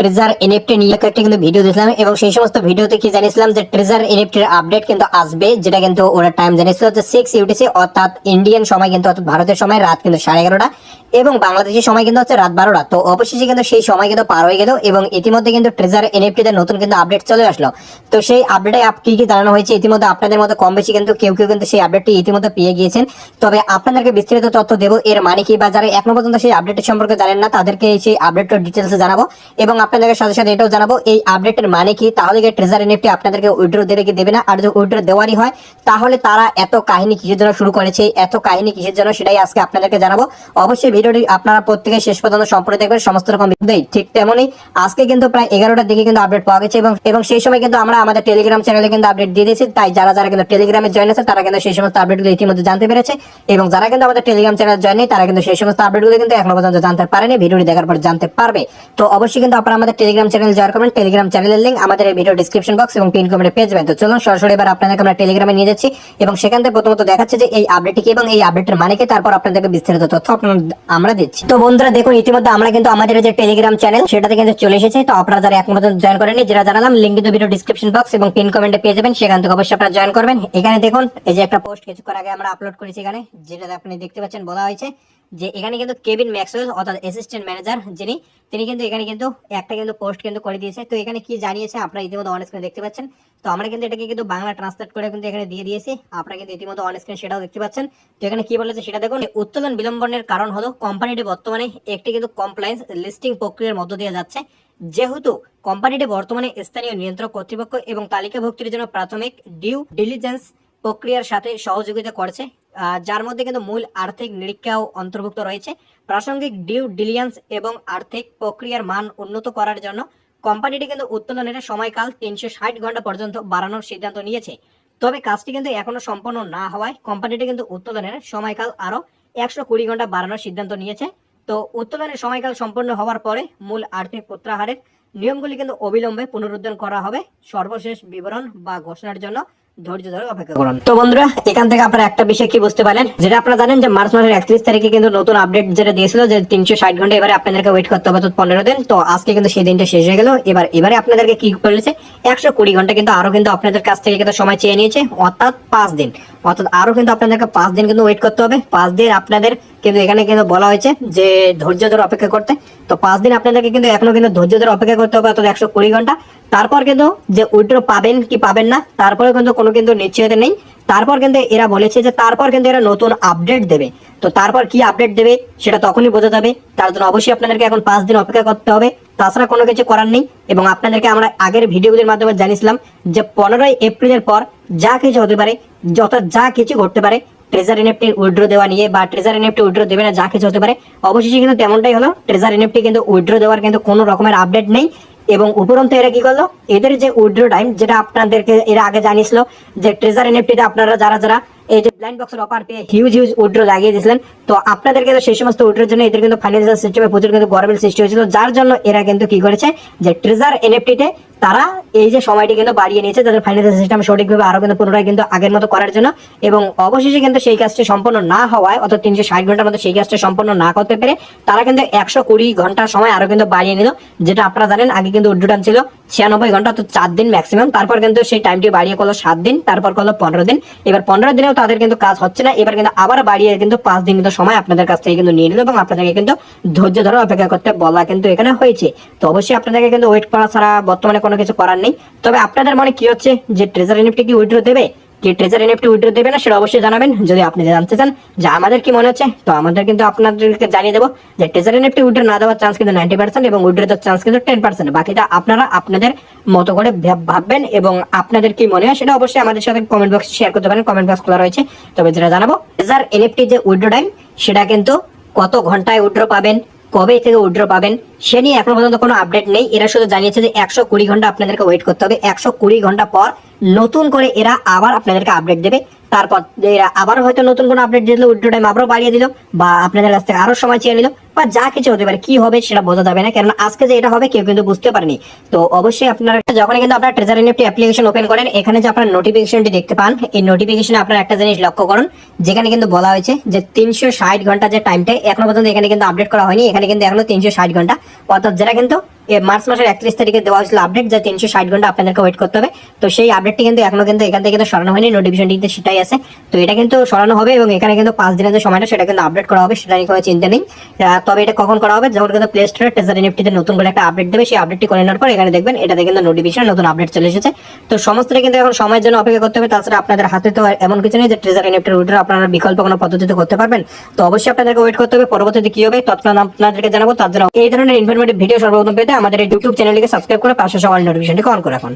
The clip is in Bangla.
ট্রেজার এনএফটি নিয়ে কয়েকটা কিন্তু ভিডিও দিয়েছিলাম এবং সেই সমস্ত ভিডিওতে কি জানিয়েছিলাম যে ট্রেজার এনএফটির আপডেট কিন্তু আসবে, যেটা কিন্তু ওরা টাইম জানিয়েছিল যে 6 ইউটিসি অর্থাৎ ইন্ডিয়ান সময় কিন্তু অর্থাৎ ভারতের সময় রাত কিন্তু 11:30 এবং বাংলাদেশের সময় কিন্তু হচ্ছে রাত 12টা। তো অবশেষে কিন্তু সেই সময় কিন্তু পার হয়ে গেল এবং ইতিমধ্যে কিন্তু ট্রেজার এনএফটি তে নতুন কিন্তু আপডেট চলে আসলো। তো সেই আপডেটে কি কি জানানো হয়েছে ইতিমধ্যে আপনাদের মধ্যে কম বেশি কিন্তু কেউ কেউ কিন্তু সেই আপডেটটি ইতিমধ্যে পেয়ে গিয়েছেন। তবে আপনাদেরকে বিস্তারিত তথ্য দেবো, এর মানে কি বা যারা এখনো পর্যন্ত সেই আপডেটের সম্পর্কে জানেন না তাদেরকে সেই আপডেটের ডিটেলসে জানাবো এবং আপনাদেরকে সাথে সাথে এটাও জানাবো এই আপডেটের মানে কি, তাহলে কি ট্রেজার এনএফটি আপনাদেরকে উইথড্র দেবে কি দেবে না, আর যদি উইথড্র দেওয়ারই হয় তাহলে তারা এত কাহিনী কিসের জন্য শুরু করেছে, এত কাহিনী কিসের জন্য, সেটাই আজকে আপনাদেরকে জানাবো। অবশ্যই ভিডিওটি আপনারা প্রত্যেকে শেষ পর্যন্ত সম্পূর্ণ দেখবেন, সমস্ত রকম ভিডিওই ঠিক তেমনই আজকে কিন্তু প্রায় 11টার দিকে কিন্তু আপডেট পাওয়া গেছে এবং সেই সময় কিন্তু আমরা আমাদের টেলিগ্রাম চ্যানেলে কিন্তু আপডেট দিয়ে দিয়েছি। তাই যারা যারা কিন্তু টেলিগ্রামে জয়েন আছে তারা কিন্তু সেই সমস্ত আপডেটগুলো ইতিমধ্যে জানতে পেরেছে এবং যারা কিন্তু আমাদের টেলিগ্রাম চ্যানেল জয়েন নেই তারা কিন্তু সেই সমস্ত আপডেটগুলো কিন্তু এখনো পর্যন্ত জানতে পারেনি, ভিডিওটি দেখার পর জানতে পারবে। তো অবশ্যই কিন্তু আপনারা আমাদের টেলিগ্রাম চ্যানেল জয়েন করবেন। টেলিগ্রাম চ্যানেলের লিংক আমাদের এই ভিডিও ডিসক্রিপশন বক্স এবং পিন কমেন্টে পেয়ে যাবেন। তো চলুন সরাসরি এবার আপনাদেরকে আমরা টেলিগ্রামে নিয়ে যাচ্ছি এবং সেখান থেকে প্রথমত দেখাচ্ছে যে এই আপডেটটি কি এবং এই আপডেটের মানে কি, তারপর আপনাদেরকে বিস্তারিত তথ্য আমরা দিচ্ছি। তো বন্ধুরা দেখুন ইতিমধ্যে আমরা কিন্তু আমাদের যে টেলিগ্রাম চ্যানেল সেটাতে কিন্তু চলে এসেছে। তো আপনারা যারা এখন পর্যন্ত জয়েন করেননি, যেটা জানালাম লিংক কিন্তু ভিডিও ডিসক্রিপশন বক্স এবং পিন কমেন্টে পেয়ে যাবেন, সেখান থেকে অবশ্যই আপনারা জয়েন করবেন। এখানে দেখুন এই যে একটা পোস্ট কিছুক্ষণ আগে আমরা আপলোড করেছি এখানে, যেটা আপনি দেখতে পাচ্ছেন বলা হয়েছে যে এখানে কিন্তু কেভিন ম্যাক্সওয়েল অর্থাৎ অ্যাসিস্ট্যান্ট ম্যানেজার তিনি কিন্তু এখানে কিন্তু একটা কিন্তু পোস্ট কিন্তু করে দিয়েছে। তো এখানে কি জানিয়েছে আপনারা ইতিমধ্যে অন স্ক্রিনে দেখতে পাচ্ছেন। তো আমরা কিন্তু এটাকে কিন্তু বাংলা ট্রান্সলেট করে কিন্তু এখানে দিয়ে দিয়েছি, আপনারা কিন্তু ইতিমধ্যে অন স্ক্রিনে সেটাও দেখতে পাচ্ছেন। তো এখানে কি বলেছে সেটা দেখুন। উত্তোলন বিলম্বনের কারণ হলো কোম্পানিটি বর্তমানে একটি কিন্তু কমপ্লায়েন্স লিস্টিং প্রক্রিয়ার মধ্য দিয়ে যাচ্ছে, যেহেতু কোম্পানিটি বর্তমানে স্থানীয় নিয়ন্ত্রক কর্তৃপক্ষ এবং তালিকাভুক্তির জন্য প্রাথমিক ডিউ ডিলিজেন্স প্রক্রিয়ার সাথে সহযোগিতা করছে, যার মধ্যে কিন্তু মূল আর্থিক নিরীক্ষাও অন্তর্ভুক্ত রয়েছে। প্রাসঙ্গিক ডিউ ডিলিজেন্স এবং আর্থিক প্রক্রিয়ার মান উন্নত করার জন্য কোম্পানিটি কিন্তু উত্তোলনের সময়কাল 360 ঘন্টা পর্যন্ত বাড়ানোর সিদ্ধান্ত নিয়েছে। তবে কাজটি কিন্তু এখনো সম্পন্ন না হওয়ায় কোম্পানিটি কিন্তু উত্তোলনের সময়কাল আরো 120 ঘন্টা বাড়ানোর সিদ্ধান্ত নিয়েছে। তো উত্তোলনের সময়কাল সম্পন্ন হওয়ার পরে মূল আর্থিক প্রত্যাহারের নিয়মগুলি কিন্তু অবিলম্বে পুনরুদ্ধার করা হবে। সর্বশেষ বিবরণ বা ঘোষণার জন্য ধৈর্য ধরে অপেক্ষা করুন। তো বন্ধুরা এখান থেকে আপনারা একটা বিষয় কি বুঝতে পারলেন, যেটা আপনারা জানেন যে মার্চ মাসের 31 তারিখে কিন্তু নতুন আপডেট যেটা দিয়েছিল যে 360 ঘন্টা, এবারে আপনাদেরকে ওয়েট করতে হবে 15 দিন। তো আজকে কিন্তু সেই দিনটা শেষ হয়ে গেল। এবারে আপনাদেরকে কি করেছে 120 ঘন্টা কিন্তু আরো কিন্তু আপনাদের কাছ থেকে কিন্তু সময় চেয়ে নিয়েছে, অর্থাৎ 5 দিন, অর্থাৎ আরো কিন্তু আপনাদেরকে 5 দিন কিন্তু ওয়েট করতে হবে। 5 দিন আপনাদের কিন্তু এখানে কিন্তু বলা হয়েছে যে ধৈর্য ধরে অপেক্ষা করতে। তো 5 দিন আপনাদেরকে কিন্তু এখনো কিন্তু ধৈর্য ধরে অপেক্ষা করতে হবে, অর্থাৎ 120 ঘন্টা। তারপর কিন্তু যে উইথড্র পাবেন কি পাবেন না তারপরে কিন্তু কোনো কিন্তু নিশ্চয়তা নেই। তারপর কিন্তু এরা বলেছে যে তারপর কিন্তু এরা নতুন আপডেট দেবে। তো তারপর কি আপডেট দেবে সেটা তখনই বোঝা যাবে, তার জন্য অবশ্যই আপনাদেরকে এখন 5 দিন অপেক্ষা করতে হবে, তাছাড়া কোনো কিছু করার নেই। এবং আপনাদেরকে আমরা আগের ভিডিওগুলির মাধ্যমে জানিয়েছিলাম যে 15 এপ্রিলের পর যা কিছু হতে পারে, যা কিছু ঘটতে পারে ট্রেজার এনএফটি উইথড্র দেওয়া নিয়ে, বা ট্রেজার এনএফটি উইথড্র দেবে না, যা কিছু হতে পারে। অবশেষে কিন্তু তেমনটাই হলো, ট্রেজার এনএফটি কিন্তু উইথড্র দেওয়ার কিন্তু কোনো রকমের আপডেট নেই। এবং উপরন্তু এরা কি করলো, এদের যে উইথড্র টাইম যেটা আপনাদেরকে এরা আগে জানিয়েছিল যে ট্রেজার এনএফটিতে আপনারা যারা যারা এই যে ব্লাইন্ড বক্সের অফার পেয়ে হিউজ উইথড্র লাগিয়ে দিয়েছিলেন, তো আপনাদেরকে তো সেই সমস্ত উইথড্রোর জন্য এদের কিন্তু ফাইন্যান্সিয়াল সিস্টেমে প্রচুর কিন্তু গরমিল সৃষ্টি হয়েছিল, যার জন্য এরা কিন্তু কি করেছে যে ট্রেজার এনএফটিতে তারা এই যে সময়টি কিন্তু বাড়িয়ে নিয়েছে তাদের ফাইন্যান্সিয়াল সিস্টেম সঠিকভাবে আরো কিন্তু পুনরায় কিন্তু আগের মতো করার জন্য। এবং অবশেষে কিন্তু সেই কাজটি সম্পন্ন না হওয়ায়, অর্থাৎ 360 ঘন্টার মধ্যে সেই কাজটা সম্পন্ন না করতে পেরে তারা কিন্তু 120 ঘন্টার সময় আরো কিন্তু বাড়িয়ে নিল। যেটা আপনারা জানেন আগে কিন্তু উইথড্র টাইম ছিল 96 ঘন্টা, অর্থাৎ 4 দিন ম্যাক্সিমাম। তারপর কিন্তু সেই টাইমটি বাড়িয়ে করলো 7 দিন, তারপর করলো 15 দিন। এবার 15 দিনেও তাদের কিন্তু কাজ হচ্ছে না, এবার কিন্তু আবার বাড়িয়ে কিন্তু 5 দিন কিন্তু সময় আপনাদের কাছ থেকে কিন্তু নিয়ে নিল এবং আপনাদেরকে কিন্তু ধৈর্য ধরে অপেক্ষা করতে বলা কিন্তু এখানে হয়েছে। তো অবশ্যই আপনাদেরকে কিন্তু ওয়েট করা ছাড়া বর্তমানে কোনো কিছু করার নেই। তবে আপনাদের মনে কি হচ্ছে যে ট্রেজার এনএফটি কি উইথড্র দেবে, কি ট্রেজার এনএফটি উইথড্র দেবে না, সেটা অবশ্যই জানাবেন। যদি আপনি জানতে চান যে আমাদের কি মনে হচ্ছে, তো আমাদের কিন্তু আপনাদেরকে জানিয়ে দেবো যে ট্রেজার এনএফটি উইথড্র না দেওয়ার চান্স কিন্তু 90% এবং উইথড্র দেওয়ার চান্স কিন্তু 10%। বাকিটা আপনারা আপনাদের মতো করে ভাববেন এবং আপনাদের কি মনে হয় সেটা অবশ্যই আমাদের সাথে কমেন্ট বক্সে শেয়ার করতে পারেন, কমেন্ট বক্স খোলা রয়েছে। তবে যেটা জানাবো ট্রেজার এনএফটি যে উইথড্র টাইম সেটা কিন্তু কত ঘন্টায় উইথড্র পাবেন, কবে থেকে উইথড্র পাবেন সে নিয়ে এখনো পর্যন্ত কোনো আপডেট নেই। এরা শুধু জানিয়েছে যে 120 ঘন্টা আপনাদেরকে ওয়েট করতে হবে। 120 ঘন্টা পর নতুন করে এরা আবার আপনাদেরকে আপডেট দেবে। তারপর এরা আবার হয়তো নতুন কোনো আপডেট দিল, উইথড্র টাইম আবারও বাড়িয়ে দিল বা আপনাদের কাছ থেকে আরো সময় চেয়ে নিল। বা যা কিছু হতে পারে, কি হবে সেটা বোঝা যাবে না, কারণ আজকে যে এটা হবে কেউ কিন্তু বুঝতে পারেনি। তো অবশ্যই আপনারা যখন কিন্তু আপনার ট্রেজার এনএফটি অ্যাপ্লিকেশন ওপেন করেন, এখানে যে আপনার নোটিফিকেশনটি দেখতে পান, এই নোটিফিকেশনে আপনারা একটা জিনিস লক্ষ্য করুন, যেখানে কিন্তু বলা হয়েছে যে 360 ঘন্টা যে টাইমটা এখনো পর্যন্ত এখানে কিন্তু আপডেট করা হয়নি, এখানে কিন্তু এখনো 360 ঘন্টা, অর্থাৎ যেটা কিন্তু মার্চ মাসের 31 তারিখে দেওয়া হয়েছিল আপডেট, যে 360 ঘন্টা আপনাদেরকে ওয়েট করতে হবে। তো সেই আপডেটটি কিন্তু এখনো কিন্তু এখান থেকে কিন্তু সরানো হয়নি, নোটিফিকেশনটিতে সেটাই আছে। তো এটা কিন্তু সরানো হবে এবং এখানে কিন্তু 5 দিনের যে সময়টা সেটা কিন্তু আপডেট করা হবে, সেটা নিয়ে কোনো চিন্তা নেই। তবে এটা কখন করা হবে, যখন কিন্তু প্লে স্টোরে ট্রেজার এনএফটিতে নতুন করে একটা আপডেট দেবে, সেই আপডেটটি করে নেওয়ার পর এখানে দেখবেন এটাতে কিন্তু নোটিফিকেশন নতুন আপডেট চলে এসেছে। তো সমস্তটা কিন্তু এখন সময়ের জন্য অপেক্ষা করতে হবে। তাছাড়া আপনাদের হাতে তো এমন কিছু নেই যে ট্রেজার এনএফটির উইথড্র আপনারা বিকল্প কোনো পদ্ধতিতে করতে পারবেন। তো অবশ্যই আপনাদেরকে ওয়েট করতে হবে, পরবর্তীতে কি হবে তৎক্ষণাৎ আপনাদেরকে জানাবো। তার জন্য এই ধরনের ইনফরমেটিভ ভিডিও সর্বপ্রথম পেতে আমাদের এই ইউটিউব চ্যানেলটিকে সাবস্ক্রাইব করে পাশে সবার নোটিফিকেশনটি অন করে রাখুন।